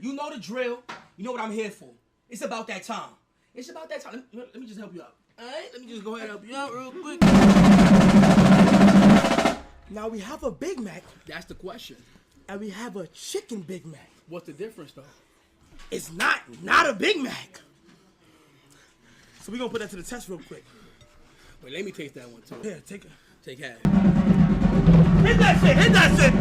You know the drill. You know what I'm here for. It's about that time. It's about that time. Let me just help you out. All right? Let me just go ahead and help you out real quick. Now we have a Big Mac. That's the question. And we have a chicken Big Mac. What's the difference, though? It's not a Big Mac. So we're going to put that to the test real quick. Wait, let me taste that one, too. Here, take it. Take half. Hit that shit. Hit that shit.